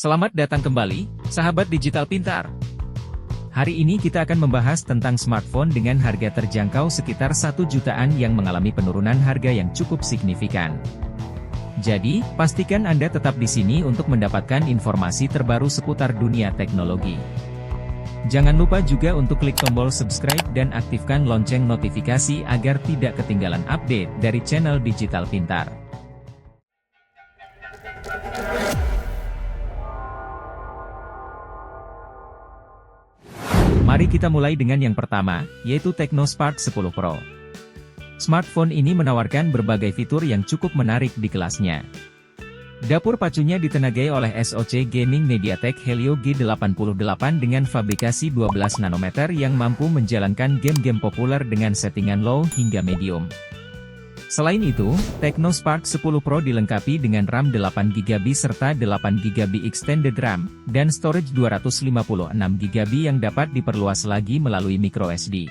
Selamat datang kembali, sahabat digital pintar. Hari ini kita akan membahas tentang smartphone dengan harga terjangkau sekitar 1 jutaan yang mengalami penurunan harga yang cukup signifikan. Jadi, pastikan Anda tetap di sini untuk mendapatkan informasi terbaru seputar dunia teknologi. Jangan lupa juga untuk klik tombol subscribe dan aktifkan lonceng notifikasi agar tidak ketinggalan update dari channel Digital Pintar. Mari kita mulai dengan yang pertama, yaitu Tecno Spark 10 Pro. Smartphone ini menawarkan berbagai fitur yang cukup menarik di kelasnya. Dapur pacunya ditenagai oleh SoC Gaming MediaTek Helio G88 dengan fabrikasi 12 nanometer yang mampu menjalankan game-game populer dengan settingan low hingga medium. Selain itu, Tecno Spark 10 Pro dilengkapi dengan RAM 8GB serta 8GB extended RAM, dan storage 256GB yang dapat diperluas lagi melalui microSD.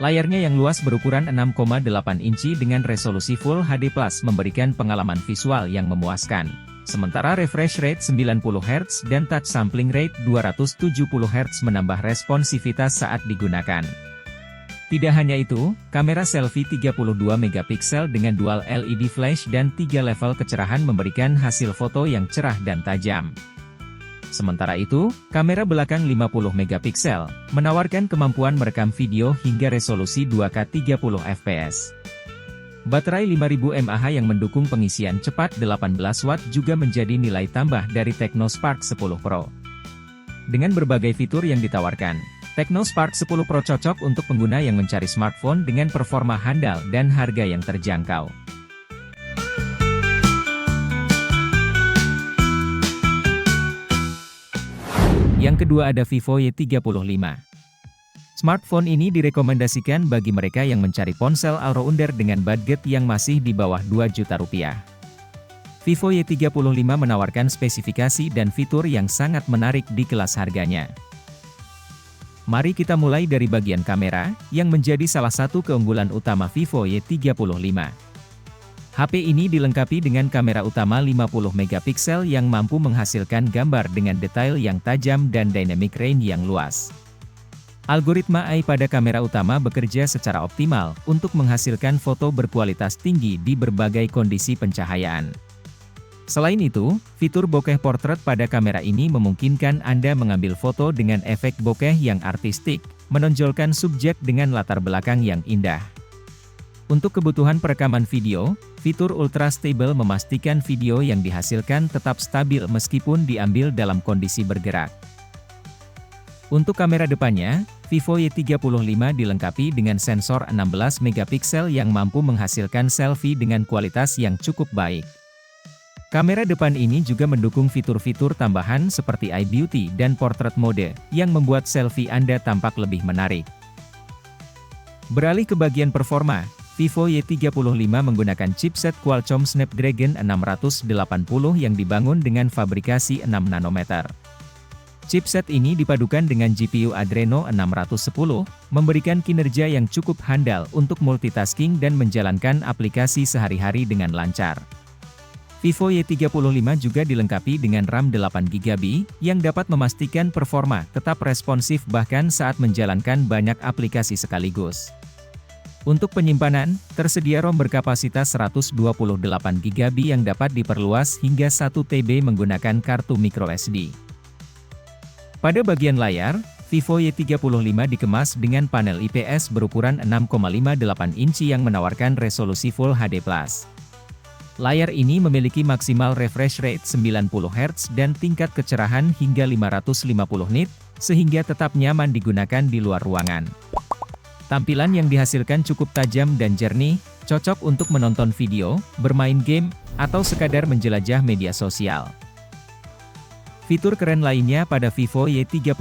Layarnya yang luas berukuran 6,8 inci dengan resolusi Full HD+ memberikan pengalaman visual yang memuaskan. Sementara refresh rate 90Hz dan touch sampling rate 270Hz menambah responsivitas saat digunakan. Tidak hanya itu, kamera selfie 32MP dengan dual LED flash dan 3 level kecerahan memberikan hasil foto yang cerah dan tajam. Sementara itu, kamera belakang 50MP, menawarkan kemampuan merekam video hingga resolusi 2K 30fps. Baterai 5000 mAh yang mendukung pengisian cepat 18W juga menjadi nilai tambah dari Tecno Spark 10 Pro. Dengan berbagai fitur yang ditawarkan, Tecno Spark 10 Pro cocok untuk pengguna yang mencari smartphone dengan performa handal dan harga yang terjangkau. Yang kedua ada Vivo Y35. Smartphone ini direkomendasikan bagi mereka yang mencari ponsel all-rounder dengan budget yang masih di bawah 2 juta rupiah. Vivo Y35 menawarkan spesifikasi dan fitur yang sangat menarik di kelas harganya. Mari kita mulai dari bagian kamera, yang menjadi salah satu keunggulan utama Vivo Y35. HP ini dilengkapi dengan kamera utama 50MP yang mampu menghasilkan gambar dengan detail yang tajam dan dynamic range yang luas. Algoritma AI pada kamera utama bekerja secara optimal untuk menghasilkan foto berkualitas tinggi di berbagai kondisi pencahayaan. Selain itu, fitur bokeh portrait pada kamera ini memungkinkan Anda mengambil foto dengan efek bokeh yang artistik, menonjolkan subjek dengan latar belakang yang indah. Untuk kebutuhan perekaman video, fitur Ultra Stable memastikan video yang dihasilkan tetap stabil meskipun diambil dalam kondisi bergerak. Untuk kamera depannya, Vivo Y35 dilengkapi dengan sensor 16MP yang mampu menghasilkan selfie dengan kualitas yang cukup baik. Kamera depan ini juga mendukung fitur-fitur tambahan seperti Eye Beauty dan Portrait Mode, yang membuat selfie Anda tampak lebih menarik. Beralih ke bagian performa, Vivo Y35 menggunakan chipset Qualcomm Snapdragon 680 yang dibangun dengan fabrikasi 6 nanometer. Chipset ini dipadukan dengan GPU Adreno 610, memberikan kinerja yang cukup handal untuk multitasking dan menjalankan aplikasi sehari-hari dengan lancar. Vivo Y35 juga dilengkapi dengan RAM 8GB, yang dapat memastikan performa tetap responsif bahkan saat menjalankan banyak aplikasi sekaligus. Untuk penyimpanan, tersedia ROM berkapasitas 128GB yang dapat diperluas hingga 1TB menggunakan kartu microSD. Pada bagian layar, Vivo Y35 dikemas dengan panel IPS berukuran 6,58 inci yang menawarkan resolusi Full HD+. Layar ini memiliki maksimal refresh rate 90Hz dan tingkat kecerahan hingga 550 nit, sehingga tetap nyaman digunakan di luar ruangan. Tampilan yang dihasilkan cukup tajam dan jernih, cocok untuk menonton video, bermain game, atau sekadar menjelajah media sosial. Fitur keren lainnya pada Vivo Y35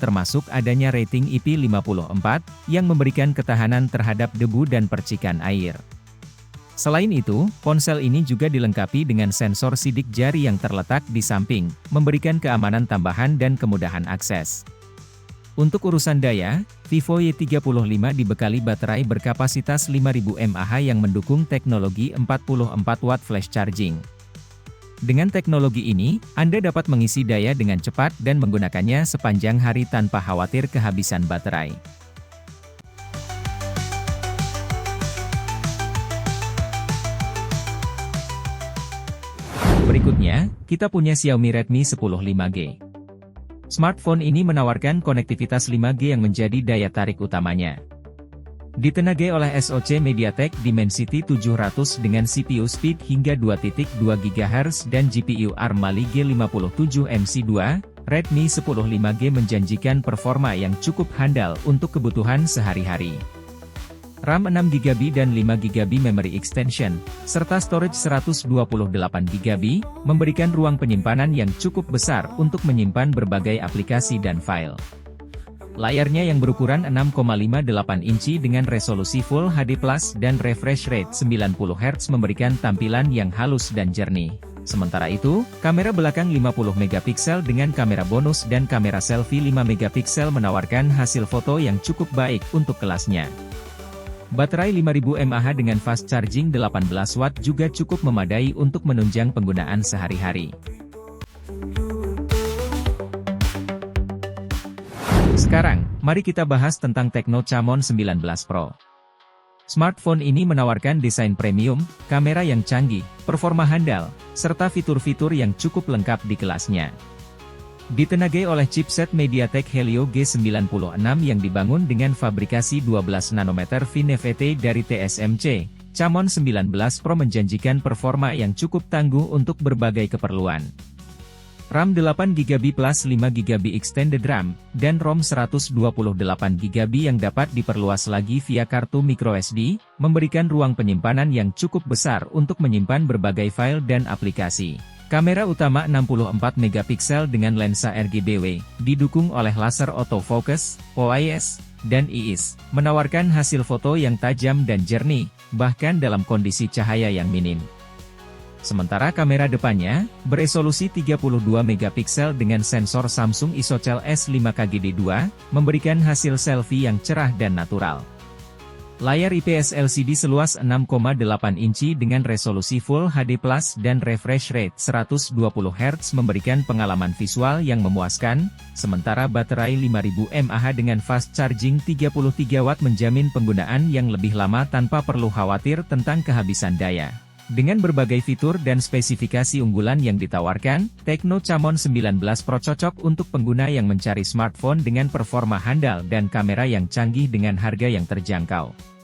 termasuk adanya rating IP54, yang memberikan ketahanan terhadap debu dan percikan air. Selain itu, ponsel ini juga dilengkapi dengan sensor sidik jari yang terletak di samping, memberikan keamanan tambahan dan kemudahan akses. Untuk urusan daya, Vivo Y35 dibekali baterai berkapasitas 5000 mAh yang mendukung teknologi 44W flash charging. Dengan teknologi ini, Anda dapat mengisi daya dengan cepat dan menggunakannya sepanjang hari tanpa khawatir kehabisan baterai. Berikutnya, kita punya Xiaomi Redmi 10 5G. Smartphone ini menawarkan konektivitas 5G yang menjadi daya tarik utamanya. Ditenagai oleh SoC MediaTek Dimensity 700 dengan CPU speed hingga 2.2 GHz dan GPU ARM Mali G57 MC2, Redmi 10 5G menjanjikan performa yang cukup handal untuk kebutuhan sehari-hari. RAM 6GB dan 5GB memory extension, serta storage 128GB, memberikan ruang penyimpanan yang cukup besar untuk menyimpan berbagai aplikasi dan file. Layarnya yang berukuran 6,58 inci dengan resolusi Full HD Plus dan refresh rate 90Hz memberikan tampilan yang halus dan jernih. Sementara itu, kamera belakang 50 megapiksel dengan kamera bonus dan kamera selfie 5 megapiksel menawarkan hasil foto yang cukup baik untuk kelasnya. Baterai 5000 mAh dengan fast charging 18 Watt juga cukup memadai untuk menunjang penggunaan sehari-hari. Sekarang, mari kita bahas tentang Tecno Camon 19 Pro. Smartphone ini menawarkan desain premium, kamera yang canggih, performa handal, serta fitur-fitur yang cukup lengkap di kelasnya. Ditenagai oleh chipset MediaTek Helio G96 yang dibangun dengan fabrikasi 12 nanometer FinFET dari TSMC, Camon 19 Pro menjanjikan performa yang cukup tangguh untuk berbagai keperluan. RAM 8GB plus 5GB extended RAM, dan ROM 128GB yang dapat diperluas lagi via kartu microSD, memberikan ruang penyimpanan yang cukup besar untuk menyimpan berbagai file dan aplikasi. Kamera utama 64 megapiksel dengan lensa RGBW, didukung oleh laser autofocus, OIS, dan IIS, menawarkan hasil foto yang tajam dan jernih, bahkan dalam kondisi cahaya yang minim. Sementara kamera depannya, beresolusi 32 megapiksel dengan sensor Samsung ISOCELL S5KGD2, memberikan hasil selfie yang cerah dan natural. Layar IPS LCD seluas 6,8 inci dengan resolusi Full HD Plus dan refresh rate 120Hz memberikan pengalaman visual yang memuaskan, sementara baterai 5000 mAh dengan fast charging 33 Watt menjamin penggunaan yang lebih lama tanpa perlu khawatir tentang kehabisan daya. Dengan berbagai fitur dan spesifikasi unggulan yang ditawarkan, Tecno Camon 19 Pro cocok untuk pengguna yang mencari smartphone dengan performa handal dan kamera yang canggih dengan harga yang terjangkau.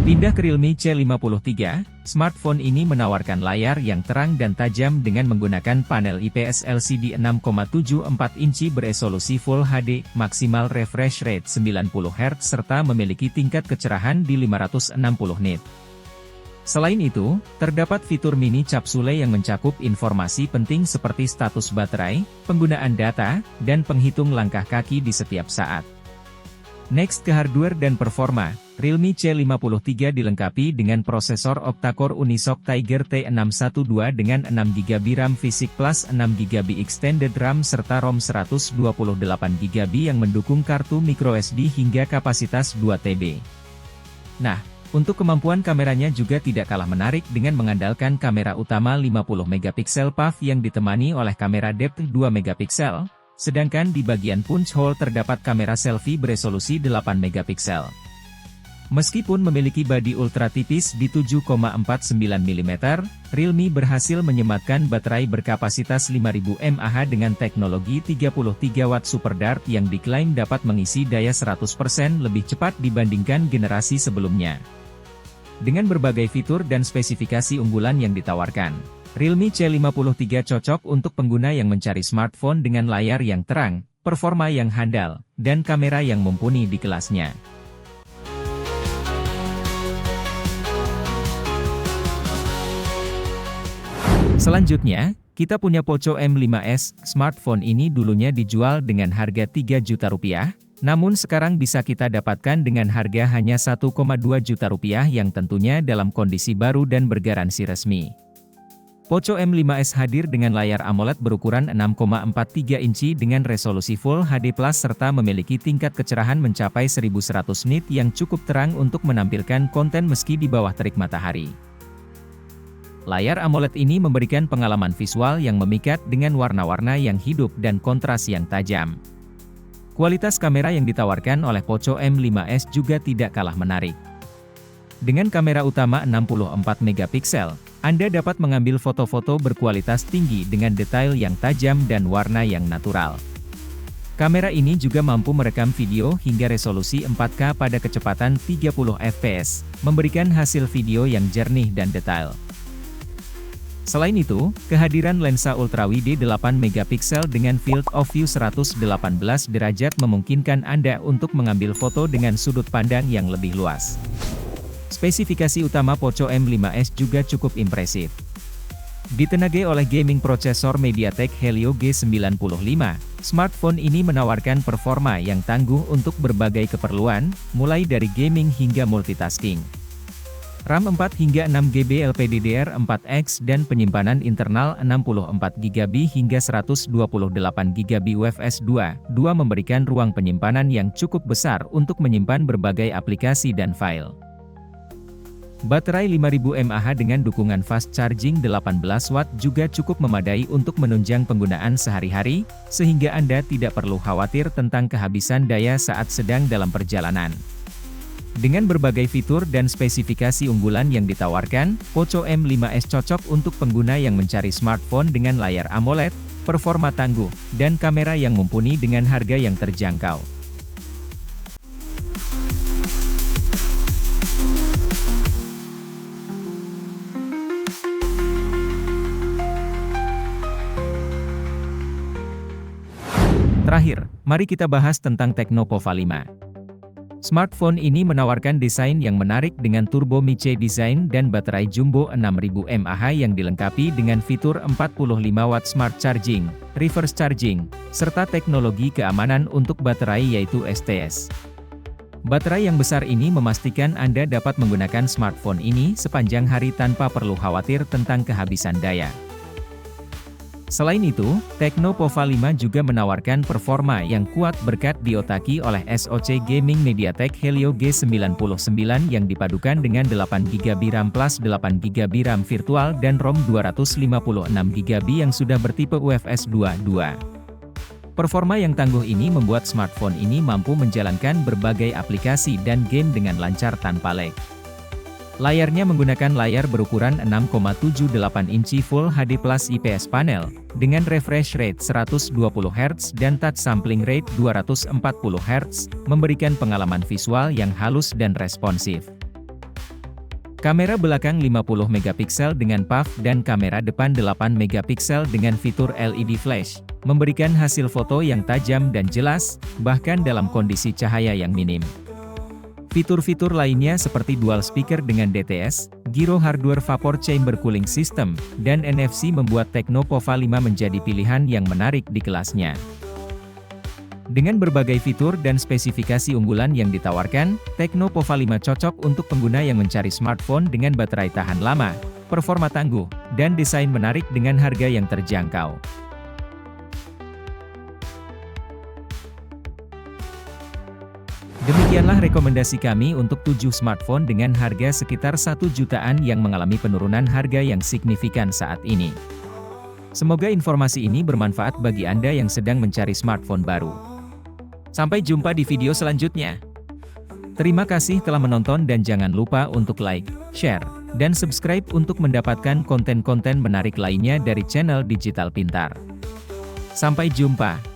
Pindah ke Realme C53, smartphone ini menawarkan layar yang terang dan tajam dengan menggunakan panel IPS LCD 6,74 inci beresolusi Full HD, maksimal refresh rate 90Hz serta memiliki tingkat kecerahan di 560 nit. Selain itu, terdapat fitur mini capsule yang mencakup informasi penting seperti status baterai, penggunaan data, dan penghitung langkah kaki di setiap saat. Next ke hardware dan performa, Realme C53 dilengkapi dengan prosesor octa-core Unisoc Tiger T612 dengan 6GB RAM Fisik plus 6GB extended RAM serta ROM 128GB yang mendukung kartu microSD hingga kapasitas 2TB. Nah, untuk kemampuan kameranya juga tidak kalah menarik dengan mengandalkan kamera utama 50 megapiksel PAF yang ditemani oleh kamera depth 2 megapiksel, sedangkan di bagian punch hole terdapat kamera selfie beresolusi 8 megapiksel. Meskipun memiliki bodi ultra tipis di 7,49 mm, Realme berhasil menyematkan baterai berkapasitas 5000 mAh dengan teknologi 33 Watt Super Dart yang diklaim dapat mengisi daya 100% lebih cepat dibandingkan generasi sebelumnya. Dengan berbagai fitur dan spesifikasi unggulan yang ditawarkan, Realme C53 cocok untuk pengguna yang mencari smartphone dengan layar yang terang, performa yang handal, dan kamera yang mumpuni di kelasnya. Selanjutnya, kita punya Poco M5s. Smartphone ini dulunya dijual dengan harga 3 juta rupiah, namun sekarang bisa kita dapatkan dengan harga hanya 1,2 juta rupiah yang tentunya dalam kondisi baru dan bergaransi resmi. Poco M5s hadir dengan layar AMOLED berukuran 6,43 inci dengan resolusi Full HD+ serta memiliki tingkat kecerahan mencapai 1100 nit yang cukup terang untuk menampilkan konten meski di bawah terik matahari. Layar AMOLED ini memberikan pengalaman visual yang memikat dengan warna-warna yang hidup dan kontras yang tajam. Kualitas kamera yang ditawarkan oleh Poco M5s juga tidak kalah menarik. Dengan kamera utama 64 megapiksel, Anda dapat mengambil foto-foto berkualitas tinggi dengan detail yang tajam dan warna yang natural. Kamera ini juga mampu merekam video hingga resolusi 4K pada kecepatan 30 fps, memberikan hasil video yang jernih dan detail. Selain itu, kehadiran lensa ultrawide 8 megapiksel dengan field of view 118 derajat memungkinkan Anda untuk mengambil foto dengan sudut pandang yang lebih luas. Spesifikasi utama Poco M5s juga cukup impresif. Ditenagai oleh gaming prosesor MediaTek Helio G95, smartphone ini menawarkan performa yang tangguh untuk berbagai keperluan, mulai dari gaming hingga multitasking. RAM 4 hingga 6 GB LPDDR4X dan penyimpanan internal 64 GB hingga 128 GB UFS 2.2 memberikan ruang penyimpanan yang cukup besar untuk menyimpan berbagai aplikasi dan file. Baterai 5000 mAh dengan dukungan fast charging 18 Watt juga cukup memadai untuk menunjang penggunaan sehari-hari, sehingga Anda tidak perlu khawatir tentang kehabisan daya saat sedang dalam perjalanan. Dengan berbagai fitur dan spesifikasi unggulan yang ditawarkan, Poco M5s cocok untuk pengguna yang mencari smartphone dengan layar AMOLED, performa tangguh, dan kamera yang mumpuni dengan harga yang terjangkau. Terakhir, mari kita bahas tentang Tecno Pova 5. Smartphone ini menawarkan desain yang menarik dengan Turbo Mice design dan baterai jumbo 6000 mAh yang dilengkapi dengan fitur 45 Watt Smart Charging, Reverse Charging, serta teknologi keamanan untuk baterai yaitu STS. Baterai yang besar ini memastikan Anda dapat menggunakan smartphone ini sepanjang hari tanpa perlu khawatir tentang kehabisan daya. Selain itu, Tecno Pova 5 juga menawarkan performa yang kuat berkat diotaki oleh SoC Gaming MediaTek Helio G99 yang dipadukan dengan 8GB RAM plus 8GB RAM virtual dan ROM 256GB yang sudah bertipe UFS 2.2. Performa yang tangguh ini membuat smartphone ini mampu menjalankan berbagai aplikasi dan game dengan lancar tanpa lag. Layarnya menggunakan layar berukuran 6,78 inci Full HD+ IPS panel, dengan refresh rate 120Hz dan touch sampling rate 240Hz, memberikan pengalaman visual yang halus dan responsif. Kamera belakang 50 megapiksel dengan PAF dan kamera depan 8 megapiksel dengan fitur LED flash, memberikan hasil foto yang tajam dan jelas, bahkan dalam kondisi cahaya yang minim. Fitur-fitur lainnya seperti dual speaker dengan DTS, Gyro Hardware Vapor Chamber Cooling System, dan NFC membuat Tecno Pova 5 menjadi pilihan yang menarik di kelasnya. Dengan berbagai fitur dan spesifikasi unggulan yang ditawarkan, Tecno Pova 5 cocok untuk pengguna yang mencari smartphone dengan baterai tahan lama, performa tangguh, dan desain menarik dengan harga yang terjangkau. Demikianlah rekomendasi kami untuk 7 smartphone dengan harga sekitar 1 jutaan yang mengalami penurunan harga yang signifikan saat ini. Semoga informasi ini bermanfaat bagi Anda yang sedang mencari smartphone baru. Sampai jumpa di video selanjutnya. Terima kasih telah menonton dan jangan lupa untuk like, share, dan subscribe untuk mendapatkan konten-konten menarik lainnya dari channel Digital Pintar. Sampai jumpa.